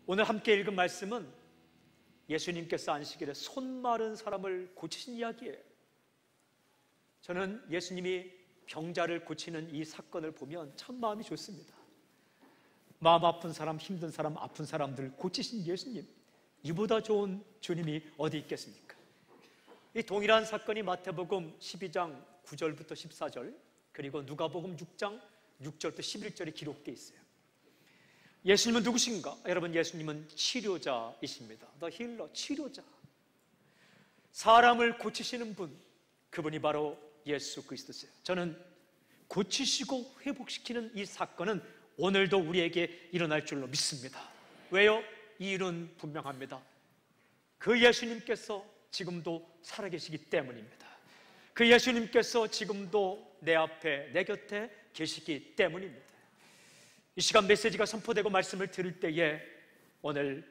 오늘 함께 읽은 말씀은 예수님께서 안식일에 손 마른 사람을 고치신 이야기예요. 저는 예수님이 병자를 고치는 이 사건을 보면 참 마음이 좋습니다. 마음 아픈 사람, 힘든 사람, 아픈 사람들 고치신 예수님, 이보다 좋은 주님이 어디 있겠습니까? 이 동일한 사건이 마태복음 12장 9절부터 14절, 그리고 누가복음 6장 6절부터 11절에 기록되어 있어요. 예수님은 누구신가? 여러분, 예수님은 치료자이십니다. The healer, 치료자. 사람을 고치시는 분, 그분이 바로 예수 그리스도세요. 저는 고치시고 회복시키는 이 사건은 오늘도 우리에게 일어날 줄로 믿습니다. 왜요? 이유는 분명합니다. 그 예수님께서 지금도 살아계시기 때문입니다. 그 예수님께서 지금도 내 앞에, 내 곁에 계시기 때문입니다. 이 시간 메시지가 선포되고 말씀을 들을 때에 오늘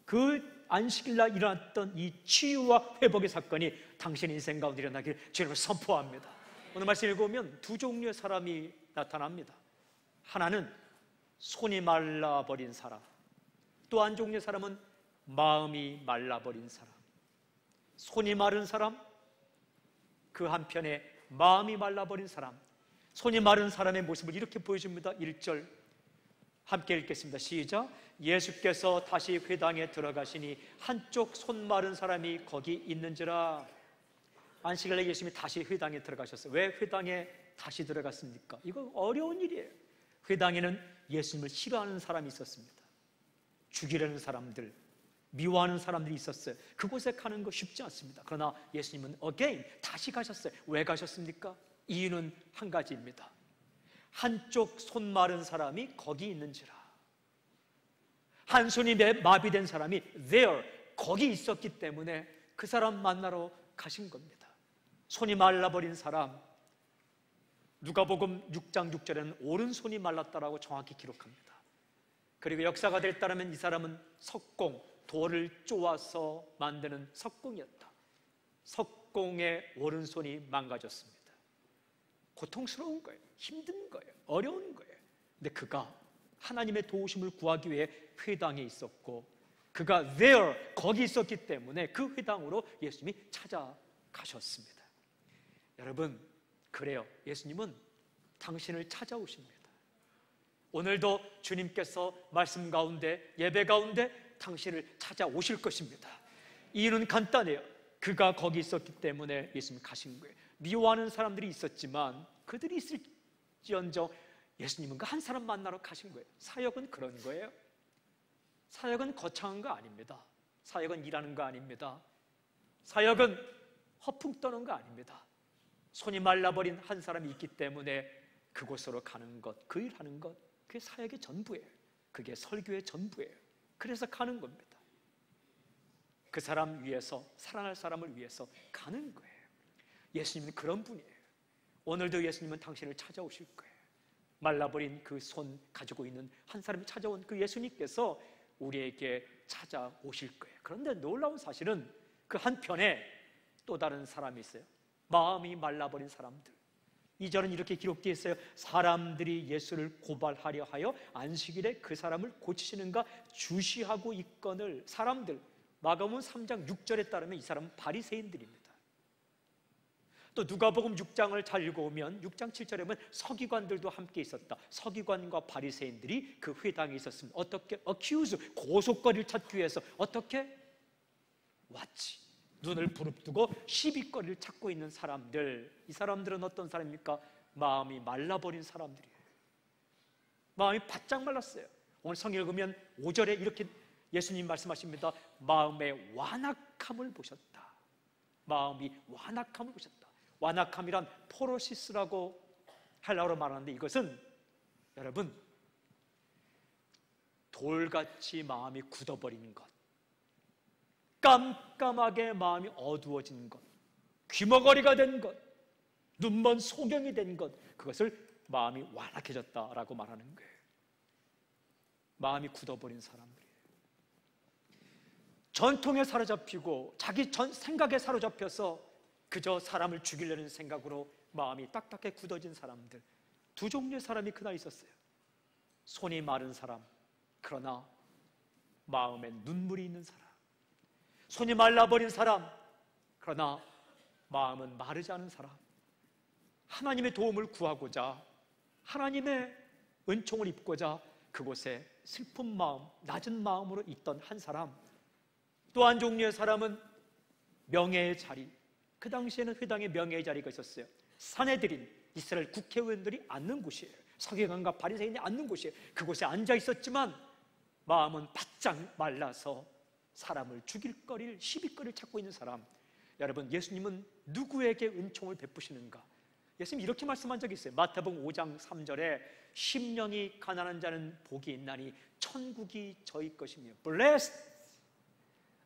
그 안식일날 일어났던 이 치유와 회복의 사건이 당신 인생 가운데 일어나길 주님을 선포합니다. 오늘 말씀 읽어보면 두 종류의 사람이 나타납니다. 하나는 손이 말라버린 사람, 또 한 종류의 사람은 마음이 말라버린 사람. 손이 마른 사람, 그 한편에 마음이 말라버린 사람. 손이 마른 사람의 모습을 이렇게 보여줍니다. 1절 함께 읽겠습니다. 시작. 예수께서 다시 회당에 들어가시니 한쪽 손 마른 사람이 거기 있는지라. 안식일에 예수님이 다시 회당에 들어가셨어요. 왜 회당에 다시 들어갔습니까? 이거 어려운 일이에요. 회당에는 예수님을 싫어하는 사람이 있었습니다. 죽이려는 사람들, 미워하는 사람들이 있었어요. 그곳에 가는 거 쉽지 않습니다. 그러나 예수님은 again 다시 가셨어요. 왜 가셨습니까? 이유는 한 가지입니다. 한쪽 손 마른 사람이 거기 있는지라. 한 손이 마비된 사람이 there, 거기 있었기 때문에 그 사람 만나러 가신 겁니다. 손이 말라버린 사람, 누가복음 6장 6절에는 오른손이 말랐다라고 정확히 기록합니다. 그리고 역사가 될 따르면 이 사람은 석공, 돌을 쪼아서 만드는 석공이었다. 석공의 오른손이 망가졌습니다. 고통스러운 거예요. 힘든 거예요. 어려운 거예요. 근데 그가 하나님의 도우심을 구하기 위해 회당에 있었고, 그가 there, 거기 있었기 때문에 그 회당으로 예수님이 찾아가셨습니다. 여러분, 그래요. 예수님은 당신을 찾아오십니다. 오늘도 주님께서 말씀 가운데, 예배 가운데 당신을 찾아오실 것입니다. 이유는 간단해요. 그가 거기 있었기 때문에 예수님이 가신 거예요. 미워하는 사람들이 있었지만 그들이 있을지언정 예수님은 그 한 사람 만나러 가신 거예요. 사역은 그런 거예요. 사역은 거창한 거 아닙니다. 사역은 일하는 거 아닙니다. 사역은 허풍 떠는 거 아닙니다. 손이 말라버린 한 사람이 있기 때문에 그곳으로 가는 것, 그 일하는 것, 그게 사역의 전부예요. 그게 설교의 전부예요. 그래서 가는 겁니다. 그 사람 위해서, 사랑할 사람을 위해서 가는 거예요. 예수님은 그런 분이에요. 오늘도 예수님은 당신을 찾아오실 거예요. 말라버린 그 손 가지고 있는 한 사람이 찾아온 그 예수님께서 우리에게 찾아오실 거예요. 그런데 놀라운 사실은 그 한편에 또 다른 사람이 있어요. 마음이 말라버린 사람들. 2절은 이렇게 기록되어 있어요. 사람들이 예수를 고발하려 하여 안식일에 그 사람을 고치시는가 주시하고 있거늘. 사람들, 마가복음 3장 6절에 따르면 이 사람은 바리새인들입니다. 또 누가복음 6장을 잘 읽어보면 6장 7절에 보면 서기관들도 함께 있었다. 서기관과 바리새인들이 그 회당에 있었습니다. 어떻게? accuse, 고속거리를 찾기 위해서 어떻게? 왔지. 눈을 부릅뜨고 시비거리를 찾고 있는 사람들. 이 사람들은 어떤 사람입니까? 마음이 말라버린 사람들이에요. 마음이 바짝 말랐어요. 오늘 성경 읽으면 5절에 이렇게 예수님 말씀하십니다. 마음의 완악함을 보셨다. 마음이 완악함을 보셨다. 완악함이란 포로시스라고 헬라어로 말하는데 이것은 여러분 돌같이 마음이 굳어버리는 것, 깜깜하게 마음이 어두워진 것, 귀머거리가 된 것, 눈먼 소경이 된 것, 그것을 마음이 완악해졌다라고 말하는 거예요. 마음이 굳어버린 사람들이에요. 전통에 사로잡히고 자기 생각에 사로잡혀서 그저 사람을 죽이려는 생각으로 마음이 딱딱해 굳어진 사람들. 두 종류의 사람이 그날 있었어요. 손이 마른 사람, 그러나 마음에 눈물이 있는 사람, 손이 말라버린 사람, 그러나 마음은 마르지 않은 사람, 하나님의 도움을 구하고자, 하나님의 은총을 입고자 그곳에 슬픈 마음, 낮은 마음으로 있던 한 사람. 또 한 종류의 사람은 명예의 자리, 그 당시에는 회당에 명예의 자리가 있었어요. 산헤드린, 이스라엘 국회의원들이 앉는 곳이에요. 서기관과 바리새인이 앉는 곳이에요. 그곳에 앉아 있었지만 마음은 바짝 말라서 사람을 죽일 거리를, 시비거리를 찾고 있는 사람. 여러분, 예수님은 누구에게 은총을 베푸시는가? 예수님 이렇게 말씀한 적이 있어요. 마태복음 5장 3절에 심령이 가난한 자는 복이 있나니 천국이 저희 것이며, Blessed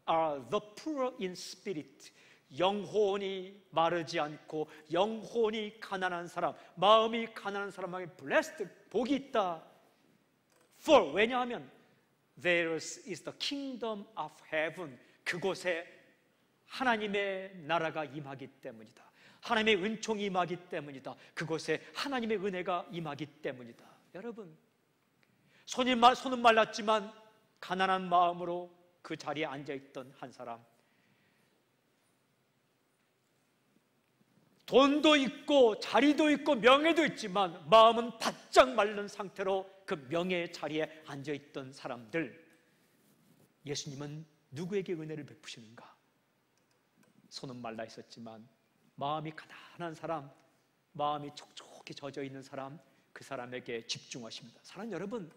are the poor in spirit, 영혼이 마르지 않고 영혼이 가난한 사람, 마음이 가난한 사람에게 blessed, 복이 있다. For, 왜냐하면 theirs is the kingdom of heaven, 그곳에 하나님의 나라가 임하기 때문이다. 하나님의 은총이 임하기 때문이다. 그곳에 하나님의 은혜가 임하기 때문이다. 여러분, 손은 말랐지만 가난한 마음으로 그 자리에 앉아있던 한 사람, 돈도 있고 자리도 있고 명예도 있지만 마음은 바짝 마른 상태로 그 명예의 자리에 앉아있던 사람들, 예수님은 누구에게 은혜를 베푸시는가? 손은 말라 있었지만 마음이 가난한 사람, 마음이 촉촉히 젖어 있는 사람, 그 사람에게 집중하십니다. 사랑하는 여러분,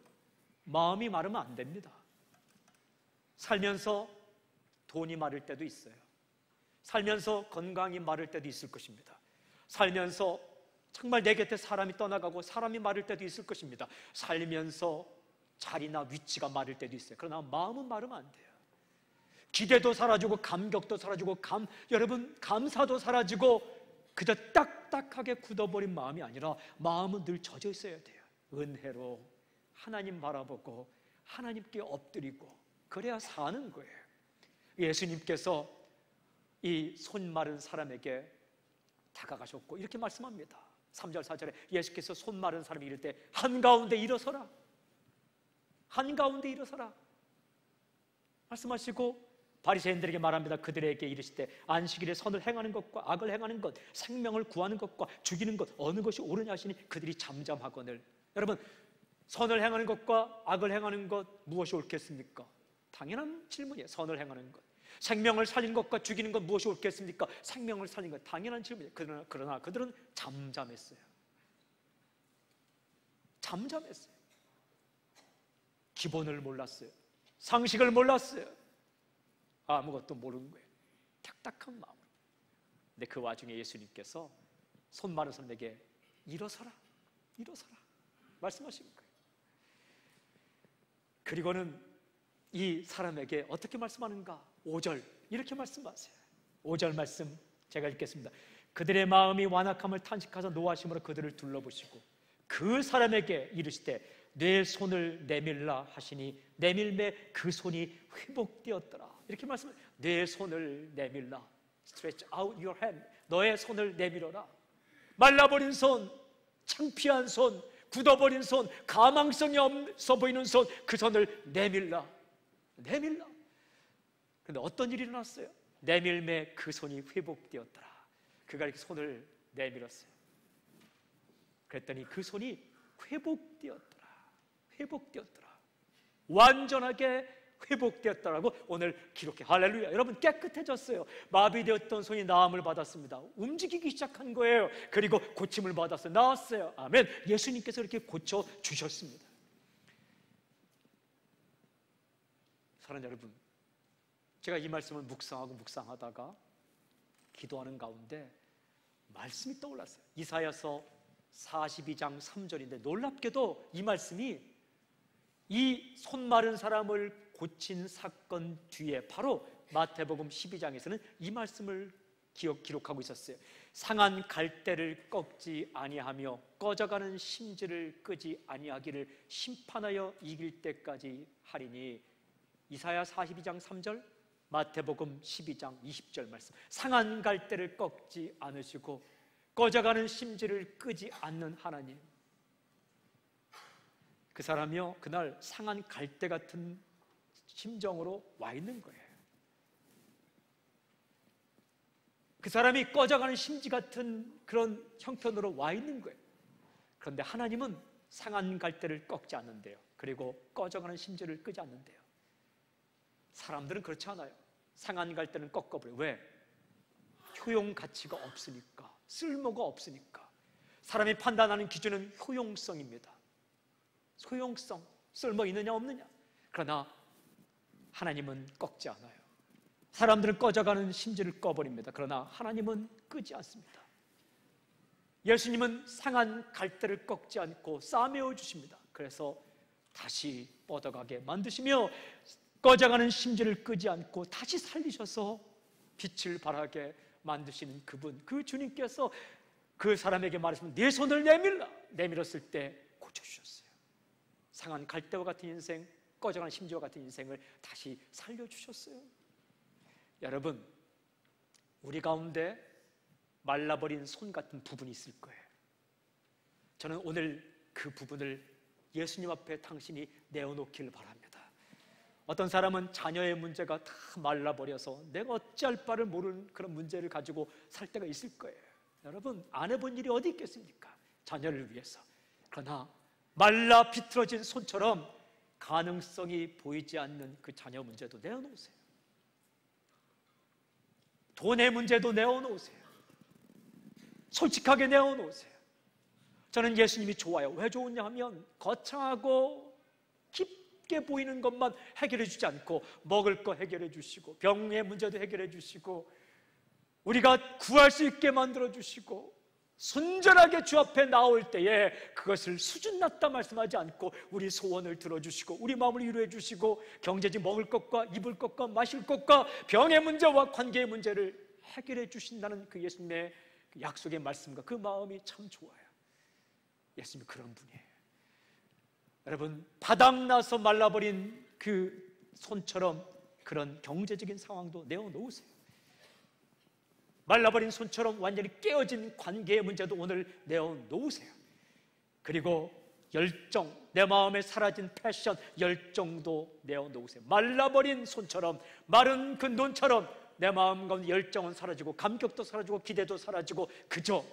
마음이 마르면 안 됩니다. 살면서 돈이 마를 때도 있어요. 살면서 건강이 마를 때도 있을 것입니다. 살면서 정말 내 곁에 사람이 떠나가고 사람이 마를 때도 있을 것입니다. 살면서 자리나 위치가 마를 때도 있어요. 그러나 마음은 마르면 안 돼요. 기대도 사라지고 감격도 사라지고 여러분 감사도 사라지고 그저 딱딱하게 굳어버린 마음이 아니라 마음은 늘 젖어 있어야 돼요. 은혜로 하나님 바라보고 하나님께 엎드리고, 그래야 사는 거예요. 예수님께서 이 손 마른 사람에게 다가가셨고 이렇게 말씀합니다. 3절 4절에 예수께서 손 마른 사람이 이럴 때 한가운데 일어서라, 한가운데 일어서라 말씀하시고 바리새인들에게 말합니다. 그들에게 이르시되 안식일에 선을 행하는 것과 악을 행하는 것, 생명을 구하는 것과 죽이는 것 어느 것이 옳으냐 하시니 그들이 잠잠하거늘. 여러분, 선을 행하는 것과 악을 행하는 것 무엇이 옳겠습니까? 당연한 질문이에요. 선을 행하는 것. 생명을 살리는 것과 죽이는 것 무엇이 옳겠습니까? 생명을 살리는 것. 당연한 질문이에요. 그러나 그들은 잠잠했어요. 잠잠했어요. 기본을 몰랐어요. 상식을 몰랐어요. 아무것도 모르는 거예요. 딱딱한 마음. 근데 그 와중에 예수님께서 손 마른 사람에게 일어서라, 일어서라 말씀하신 거예요. 그리고는 이 사람에게 어떻게 말씀하는가? 5절 이렇게 말씀하세요. 5절 말씀 제가 읽겠습니다. 그들의 마음이 완악함을 탄식하사 노하심으로 그들을 둘러보시고 그 사람에게 이르시되 내 손을 내밀라 하시니 내밀매 그 손이 회복되었더라. 이렇게 말씀해요. 내 손을 내밀라. Stretch out your hand. 너의 손을 내밀어라. 말라버린 손, 창피한 손, 굳어버린 손, 가망성이 없어 보이는 손, 그 손을 내밀라. 내밀라. 그런데 어떤 일이 일어났어요? 내밀매 그 손이 회복되었더라. 그가 이렇게 손을 내밀었어요. 그랬더니 그 손이 회복되었더라. 회복되었더라. 완전하게 회복되었다라고 오늘 기록해. 할렐루야. 여러분, 깨끗해졌어요. 마비되었던 손이 나음을 받았습니다. 움직이기 시작한 거예요. 그리고 고침을 받았어요. 나았어요. 아멘. 예수님께서 이렇게 고쳐주셨습니다. 사랑하는 여러분, 제가 이 말씀을 묵상하다가 기도하는 가운데 말씀이 떠올랐어요. 이사야서 42장 3절인데 놀랍게도 이 말씀이 이 손 마른 사람을 고친 사건 뒤에 바로 마태복음 12장에서는 이 말씀을 기록하고 있었어요. 상한 갈대를 꺾지 아니하며 꺼져가는 심지를 끄지 아니하기를 심판하여 이길 때까지 하리니. 이사야 42장 3절, 마태복음 12장 20절 말씀. 상한 갈대를 꺾지 않으시고 꺼져가는 심지를 끄지 않는 하나님. 그 사람이요, 그날 상한 갈대 같은 심정으로 와 있는 거예요. 그 사람이 꺼져가는 심지 같은 그런 형편으로 와 있는 거예요. 그런데 하나님은 상한 갈대를 꺾지 않는데요. 그리고 꺼져가는 심지를 끄지 않는데요. 사람들은 그렇지 않아요. 상한 갈대는 꺾어버려요. 왜? 효용 가치가 없으니까, 쓸모가 없으니까. 사람이 판단하는 기준은 효용성입니다. 효용성, 쓸모 있느냐 없느냐. 그러나 하나님은 꺾지 않아요. 사람들은 꺼져가는 심지를 꺼버립니다. 그러나 하나님은 끄지 않습니다. 예수님은 상한 갈대를 꺾지 않고 싸매어 주십니다. 그래서 다시 뻗어가게 만드시며 꺼져가는 심지를 끄지 않고 다시 살리셔서 빛을 발하게 만드시는 그분, 그 주님께서 그 사람에게 말했습니다. 네 손을 내밀라. 내밀었을 때 고쳐주셨어요. 상한 갈대와 같은 인생, 꺼져가는 심지와 같은 인생을 다시 살려주셨어요. 여러분, 우리 가운데 말라버린 손 같은 부분이 있을 거예요. 저는 오늘 그 부분을 예수님 앞에 당신이 내어놓기를 바랍니다. 어떤 사람은 자녀의 문제가 다 말라버려서 내가 어찌할 바를 모르는 그런 문제를 가지고 살 때가 있을 거예요. 여러분, 안 해본 일이 어디 있겠습니까? 자녀를 위해서. 그러나 말라 비틀어진 손처럼 가능성이 보이지 않는 그 자녀 문제도 내어놓으세요. 돈의 문제도 내어놓으세요. 솔직하게 내어놓으세요. 저는 예수님이 좋아요. 왜 좋으냐 하면 거창하고 깊게 보이는 것만 해결해 주지 않고 먹을 거 해결해 주시고 병의 문제도 해결해 주시고 우리가 구할 수 있게 만들어 주시고 순전하게 주 앞에 나올 때에 그것을 수준 낮다 말씀하지 않고 우리 소원을 들어주시고 우리 마음을 위로해 주시고 경제적 먹을 것과 입을 것과 마실 것과 병의 문제와 관계의 문제를 해결해 주신다는 그 예수님의 약속의 말씀과 그 마음이 참 좋아요. 예수님이 그런 분이에요. 여러분, 바닥나서 말라버린 그 손처럼 그런 경제적인 상황도 내어놓으세요. 말라버린 손처럼 완전히 깨어진 관계의 문제도 오늘 내어놓으세요. 그리고 열정, 내 마음에 사라진 패션, 열정도 내어놓으세요. 말라버린 손처럼, 마른 그 눈처럼 내 마음 가운데 열정은 사라지고 감격도 사라지고 기대도 사라지고 그저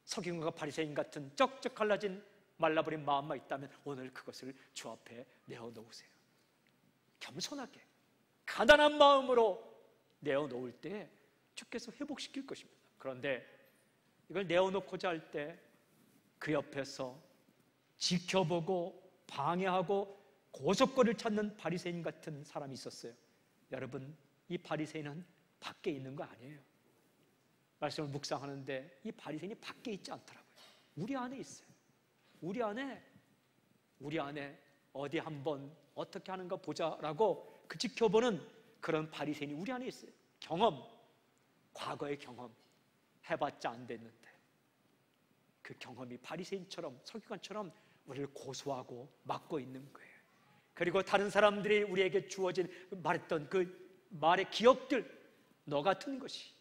서기관과 바리새인 같은 쩍쩍 갈라진 말라버린 마음만 있다면 오늘 그것을 주 앞에 내어놓으세요. 겸손하게 가난한 마음으로 내어놓을 때 주께서 회복시킬 것입니다. 그런데 이걸 내어놓고자 할 때 그 옆에서 지켜보고 방해하고 고속거리를 찾는 바리새인 같은 사람이 있었어요. 여러분, 이 바리새인은 밖에 있는 거 아니에요. 말씀을 묵상하는데 이 바리새인이 밖에 있지 않더라고요. 우리 안에 있어요. 우리 안에 어디 한번 어떻게 하는가 보자라고 그 지켜보는 그런 바리새인이 우리 안에 있어요. 경험, 과거의 경험 해봤자 안 됐는데 그 경험이 바리새인처럼 서기관처럼 우리를 고소하고 막고 있는 거예요. 그리고 다른 사람들이 우리에게 주어진 말했던 그 말의 기억들, 너 같은 것이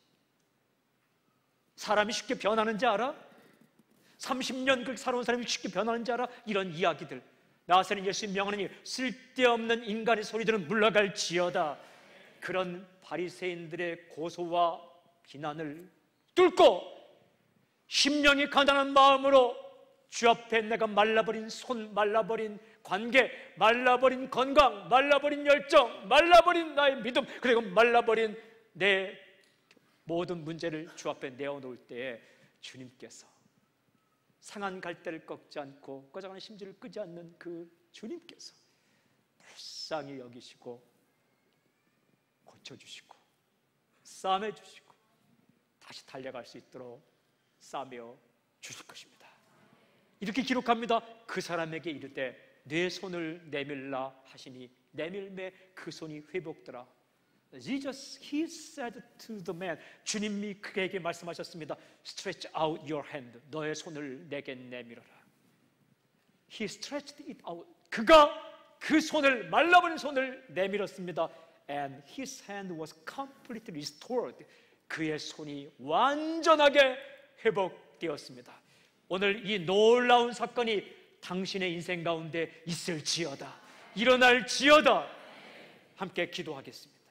사람이 쉽게 변하는지 알아? 30년 그렇게 살아온 사람이 쉽게 변하는지 알아? 이런 이야기들. 나사렛 예수님 명하니 쓸데없는 인간의 소리들은 물러갈지어다. 그런 바리새인들의 고소와 비난을 뚫고 심령이 가난한 마음으로 주 앞에 내가 말라버린 손, 말라버린 관계, 말라버린 건강, 말라버린 열정, 말라버린 나의 믿음, 그리고 말라버린 내 모든 문제를 주 앞에 내어놓을 때에 주님께서 상한 갈대를 꺾지 않고 꺼져가는 심지를 끄지 않는 그 주님께서 불쌍히 여기시고 고쳐주시고 싸매주시고 다시 달려갈 수 있도록 싸매어 주실 것입니다. 이렇게 기록합니다. 그 사람에게 이르되 내 손을 내밀라 하시니 내밀매 그 손이 회복되라. Jesus, he said to the man, 주님이 그에게 말씀하셨습니다. Stretch out your hand. 너의 손을 내게 내밀어라. He stretched it out. 그가 그 손을, 말라버린 손을 내밀었습니다. And his hand was completely restored. 그의 손이 완전하게 회복되었습니다. 오늘 이 놀라운 사건이 당신의 인생 가운데 있을지어다. 일어날지어다. 함께 기도하겠습니다.